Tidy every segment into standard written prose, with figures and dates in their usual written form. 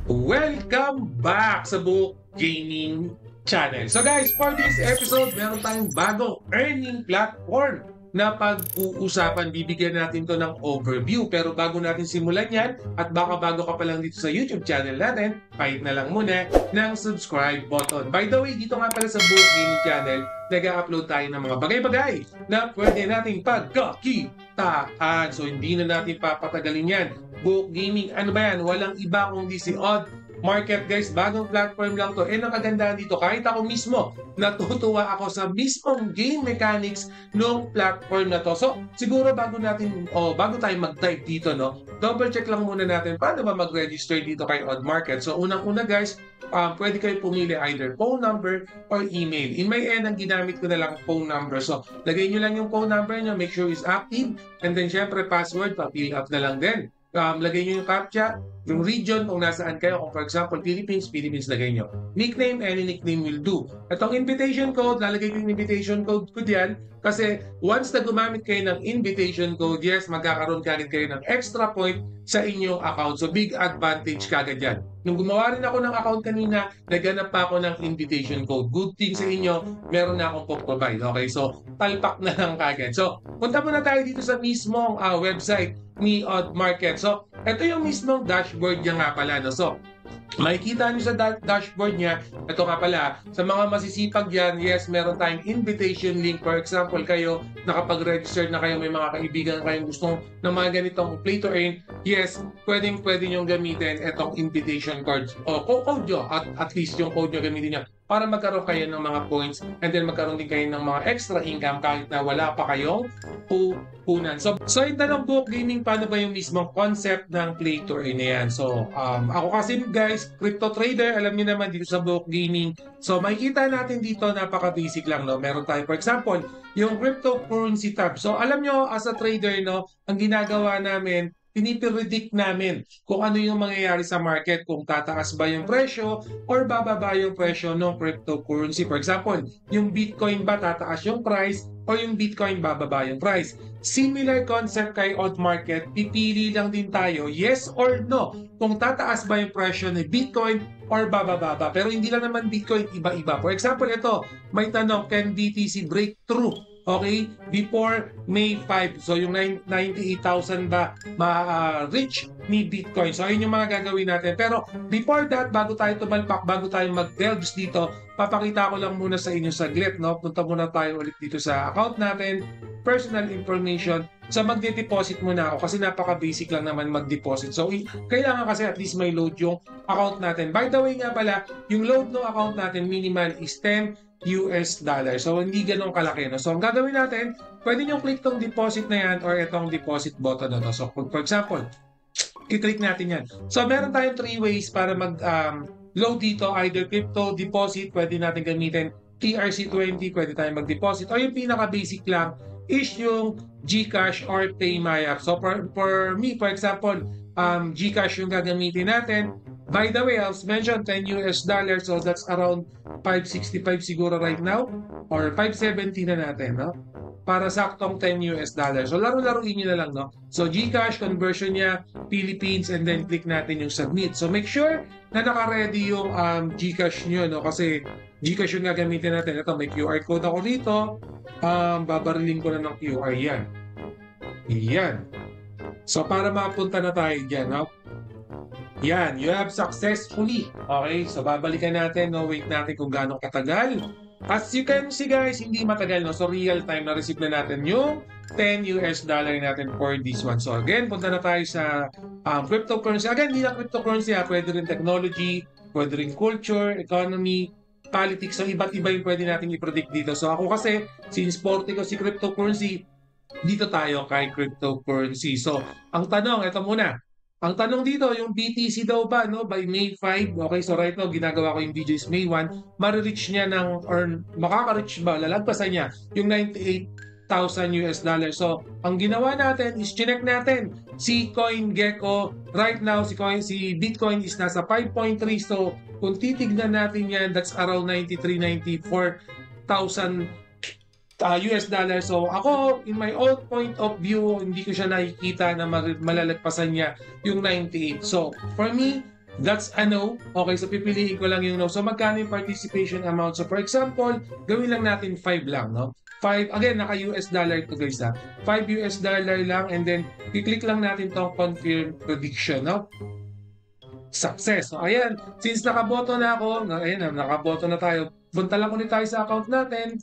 Welcome back sa Book Gaming Channel. So guys, for this episode, meron tayong bagong earning platform na pag-uusapan. Bibigyan natin to ng overview. Pero bago natin simulan yan, at baka bago ka pa lang dito sa YouTube channel natin, kahit na lang muna ng subscribe button. By the way, dito nga pala sa Book Gaming Channel, nag-upload tayo ng mga bagay-bagay na pwede nating pagkakitaan. So hindi na natin papatagalin yan. Book Gaming, ano ba yan? Walang iba kundi si Odd Market, guys. Bagong platform lang to. And ang kagandahan dito, kahit ako mismo, natutuwa ako sa mismong game mechanics ng platform na to. So, siguro bago tayo mag-dive dito, no, double check lang muna natin paano ba mag-register dito kay Odd Market. So, unang-una guys, pwede kayo pumili either phone number or email. In my end, ang ginamit ko na lang phone number. So, lagay nyo lang yung phone number nyo, make sure it's active, and then syempre password, pa-fill up na lang din. Lagay nyo yung CAPTCHA, yung region kung nasaan kayo. Kung for example, Philippines, lagay nyo. Nickname, any nickname will do. Itong invitation code, lalagay ko yung invitation code ko diyan kasi once na gumamit kayo ng invitation code, yes, magkakaroon kagad kayo ng extra point sa inyong account. So, big advantage kagad yan. Nung gumawa rin ako ng account kanina, naghanap pa ako ng invitation code. Good thing sa inyo, meron na akong provide. Okay, so talpak na lang kagad. So, punta muna tayo dito sa mismong website ni Odd Market. So, ito yung mismong dashboard niya nga pala. No? So, makikita nyo sa dashboard niya, ito nga pala, sa mga masisipag yan, yes, meron tayong invitation link. For example, kayo, nakapag-register na kayo, may mga kaibigan kayong gustong ng mga ganitong play to earn, yes, pwede nyo gamitin itong invitation card o code nyo, at least yung code nyo gamitin nyo para magkaroon kayo ng mga points and then magkaroon din kayo ng mga extra income kahit na wala pa kayong puhunan. So yung tanong, Book Gaming, paano ba yung mismong concept ng play to earn na yan? So, ako kasi guys, crypto trader, alam niyo naman dito sa Book Gaming. So, makikita natin dito, napaka-basic lang, no? Meron tayo, for example, yung cryptocurrency tab. So, alam nyo, as a trader, no, ang ginagawa namin, pinipredict namin kung ano yung mangyayari sa market, kung tataas ba yung presyo or bababa yung presyo ng cryptocurrency. For example, yung Bitcoin ba tataas yung price o yung Bitcoin bababa yung price. Similar concept kay Odd Market, pipili lang din tayo yes or no kung tataas ba yung presyo ni Bitcoin or bababa ba. Pero hindi lang naman Bitcoin, iba-iba. For example, ito, may tanong, can BTC break through? Okay, before May 5. So, yung 98,000 ba ma-reach ni Bitcoin? So, ayun yung mga gagawin natin. Pero, before that, bago tayo tumalpak, bago tayo mag-delves dito, papakita ko lang muna sa inyo saglit, no? Punta muna tayo ulit dito sa account natin, personal information. So, magde-deposit muna ako kasi napaka-basic lang naman mag-deposit. So, kailangan kasi at least may load yung account natin. By the way nga pala, yung load ng account natin minimal is $10. So, hindi ganun kalaki. No? So, ang gagawin natin, pwede nyo click tong deposit na yan or itong deposit button na to. So, for example, i-click natin yan. So, meron tayong 3 ways para mag-load dito. Either crypto, deposit, pwede natin gamitin TRC20, pwede tayong mag-deposit. O yung pinaka-basic lang is yung GCash or PayMaya. So, for me, for example, GCash yung gagamitin natin. By the way, I'll mention $10, so that's around 565 siguro right now, or 570 na natin, no? Para saktong $10. So, laro-laruin nyo na lang, no? So, GCash, conversion niya, Philippines, and then click natin yung submit. So, make sure na naka-ready yung GCash nyo, no? Kasi GCash yung gagamitin natin. Ito, may QR code ako dito. Babarilin ko na ng QR yan. Yan. So, para mapunta na tayo dyan, no? Yan, you have successfully. Okay, so babalikan natin, no? Wait natin kung gaano katagal. As you can see guys, hindi matagal, no? So real time na receive na natin yung $10 natin for this one. So again, punta na tayo sa cryptocurrency. Again, hindi lang cryptocurrency, pwede rin technology, pwede rin culture, economy, politics. So iba't iba yung pwede natin i-predict dito. So ako kasi, since forte ko si cryptocurrency, dito tayo kay cryptocurrency. So ang tanong, ito muna. Ang tanong dito, yung BTC daw ba, no, by May 5, okay, so right now, ginagawa ko yung video is May 1, marireach niya ng, or makaka-reach ba, lalagpasan niya yung $98,000. So, ang ginawa natin is chinek natin si CoinGecko. Right now, si Bitcoin is nasa 5.3. So, kung titignan natin yan, that's around 93,000-94,000 US dollar. So ako, in my own point of view, hindi ko siya nakikita na malalagpasan niya yung 98. So for me, That's a no. Okay, so pipiliin ko lang yung no. So magkano yung participation amount? So for example, gawin lang natin 5 lang, no? 5, again, naka-US dollar ito guys ha. 5 US dollar lang and then i-click lang natin tong confirm prediction, no? Success. So ayan, since nakaboto na ako, ayan, nakaboto na tayo. Punta lang ulit tayo sa account natin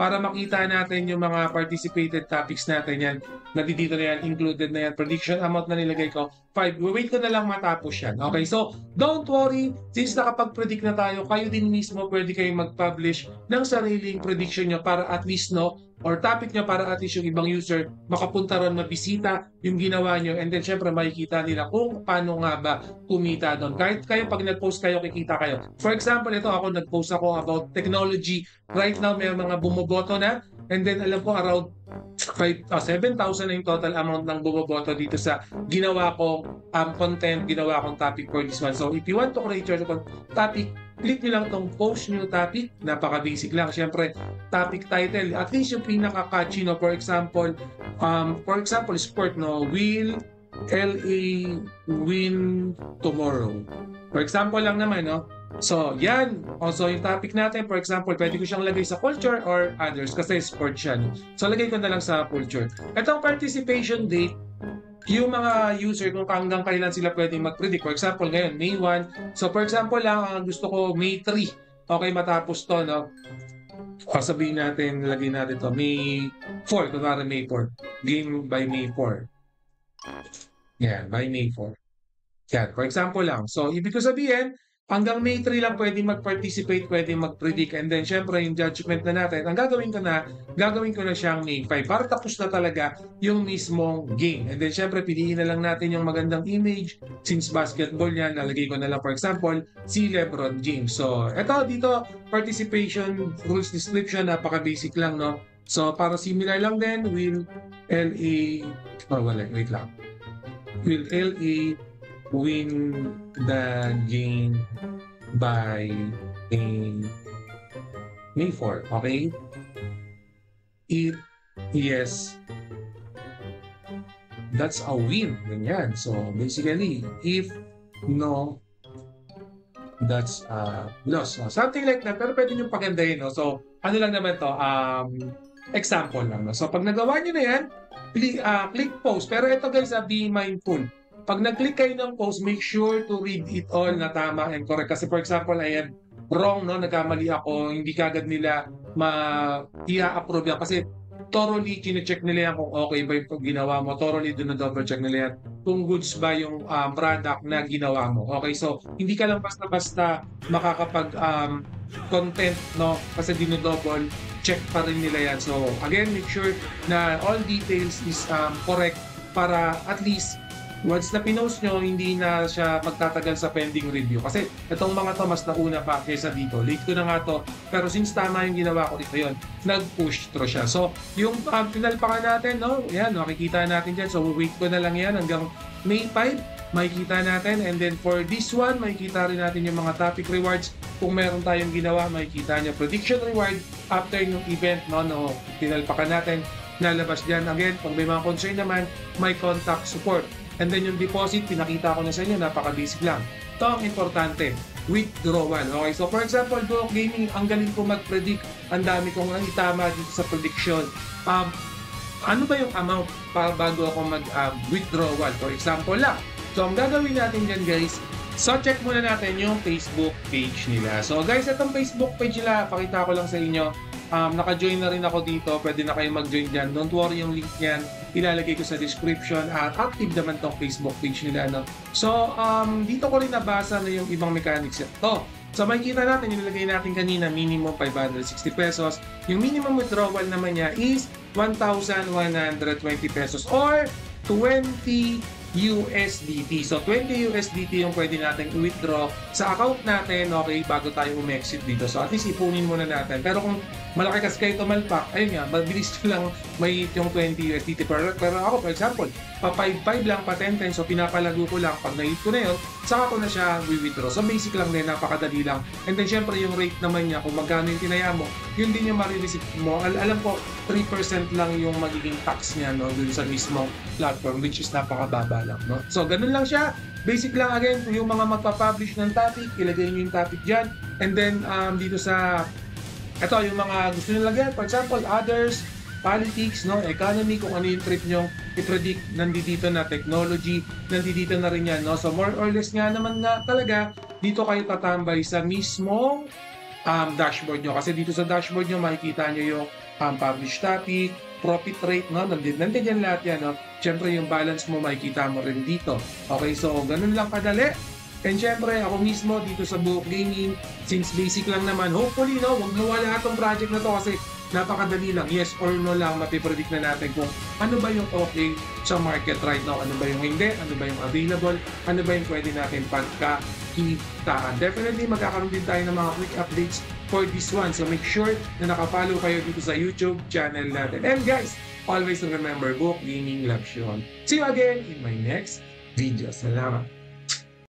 para makita natin yung mga participated topics natin yan. Nandito na yan, included na yan. Prediction amount na nilagay ko, 5. Wait ko na lang matapos yan. Okay, so don't worry. Since nakapag-predict na tayo, kayo din mismo pwede kayong mag-publish ng sariling prediction nyo para at least or topic nyo para at least yung ibang user makapunta ron, mabisita yung ginawa nyo, and then syempre makikita nila kung paano nga ba kumita doon. Kahit kayo pag nag-post kayo, kikita kayo. For example, ito ako, nag-post ako about technology. Right now, may mga bumoboto na, and then alam ko around 7,000 na yung total amount ng bumoboto dito sa ginawa kong content, ginawa kong topic for this one. So if you want to create your topic, click nyo lang itong post new topic. Napaka-basic lang. Siyempre, topic title. At least yung pinaka-catchy, no? For example, sport, no? Will LA win tomorrow? For example lang naman, no? So, yan. Also, yung topic natin, for example, pwede ko siyang lagay sa culture or others kasi sport siya. No? So, lagay ko na lang sa culture. Itong participation date, yung mga user kung hanggang kailan sila pwedeng mag-predict. For example, ngayon, May 1. So, for example lang, gusto ko May 3. Okay, matapos to, no? Sabihin natin, lagay natin to May 4. Kunwari May 4. Game by May 4. Yan, by May 4. Yan, for example lang. So, ibig ko sabihin, hanggang May 3 lang pwede mag-participate, pwede mag-predict. And then, syempre, yung judgment na natin, ang gagawin ko na siyang May 5 para tapos na talaga yung mismong game. And then, syempre, piliin na lang natin yung magandang image. Since basketball yan, nalagay ko na lang, for example, si LeBron James. So, eto, dito, participation, rules description, napaka-basic lang, no? So, para similar lang din, will LA, wait lang. Will LA win the game by May 4, okay? Yes, that's a win. Ganyan. So, basically, if no, that's a loss. So, something like that. Pero pwede nyo pagandahin, no? So, ano lang naman to? Example lang, no? So, pag nagawa nyo na yan, click post. Pero ito guys, be mindful. Pag nag-click kayo ng post, make sure to read it all na tama and correct. Kasi for example, ayan, wrong, no? Nagkamali ako, hindi kagad nila i-approve yan. Kasi thoroughly, chine-check nila yan kung okay ba yung ginawa mo. Thoroughly, doon na double check nila yan kung goods ba yung product na ginawa mo. Okay, so hindi ka lang basta-basta makakapag content, no? Kasi dino-double check pa rin nila yan. So again, make sure na all details is correct para at least once na pinost nyo, hindi na siya magtatagal sa pending review. Kasi itong mga to mas nauna pa kaysa dito. Late ko na nga to. Pero since tama yung ginawa ko dito yun, nag-push through siya. So, yung pinalpakan natin, no? Yan, makikita natin dyan. So, wait ko na lang yan hanggang May 5. Makikita natin. And then for this one, makikita rin natin yung mga topic rewards. Kung meron tayong ginawa, makikita nyo prediction reward after yung event, no? Pinalpakan natin. Lalabas dyan. Again, pag may mga concern naman, may contact support. And then yung deposit, pinakita ko na sa inyo, napaka-basic lang. Ito ang importante, withdrawal. Okay, so for example, Duok Gaming, ang galing ko mag-predict, ang dami kong itama dito sa prediction. Ano ba yung amount para bago ako mag-withdrawal? For example lang. So ang gagawin natin dyan guys, so check muna natin yung Facebook page nila. So guys, itong Facebook page nila, pakita ko lang sa inyo. Naka-join na rin ako dito. Pwede na kayo mag-join dyan. Don't worry, yung link niyan ilalagay ko sa description at active naman tong Facebook page nila. No? So, dito ko rin nabasa na yung ibang mechanics ito. So, makikita natin, yung nilagay natin kanina, minimum 560 pesos. Yung minimum withdrawal naman niya is 1,120 pesos or 20 USDT. So, 20 USDT yung pwede natin i-withdraw sa account natin, okay, bago tayo umexit dito. So, at least ipunin muna natin. Pero kung malaki kasi kayo tumalpak, ayun nga, mabilis lang may yung 20 USDT. Pero ako, for example, pa 5-5 lang, pa 10-10. So pinapalago ko lang. Pag na-hit ko na yun, saka ko na siya withdraw. So basic lang din, napakadali lang. And then syempre yung rate naman niya, kung magkano yung tinaya mo, yun din yung marireceive mo. Alam ko, 3% lang yung magiging tax niya, no, dun sa mismong platform, which is napakababa lang, no. So ganun lang siya. Basic lang, again, yung mga magpa-publish ng topic, ilagay nyo yung topic dyan. And then dito sa ito, yung mga gusto nyo lagyan, for example, others, politics, no, economy, kung ano yung trip nyo i-predict, nandito na technology, nandito na rin yan, no. So more or less nga naman nga talaga, dito kayo tatambay sa mismong dashboard nyo. Kasi dito sa dashboard nyo, makikita nyo yung published topic, profit rate, no, nandito yan lahat yan, no. Siyempre yung balance mo, makikita mo rin dito. Okay, so ganun lang kadali. And syempre, ako mismo dito sa Buhok Gaming, since basic lang naman, hopefully, no, huwag mawala itong project na to kasi napakadali lang. Yes or no lang, mapipredict na natin kung ano ba yung okay sa market right now, ano ba yung hindi, ano ba yung available, ano ba yung pwede natin pagkakitaan. Definitely, magkakaroon din tayo ng mga quick updates for this one. So make sure na nakafollow kayo dito sa YouTube channel natin. And guys, always remember, Buhok Gaming loves you all. See you again in my next video. Salamat!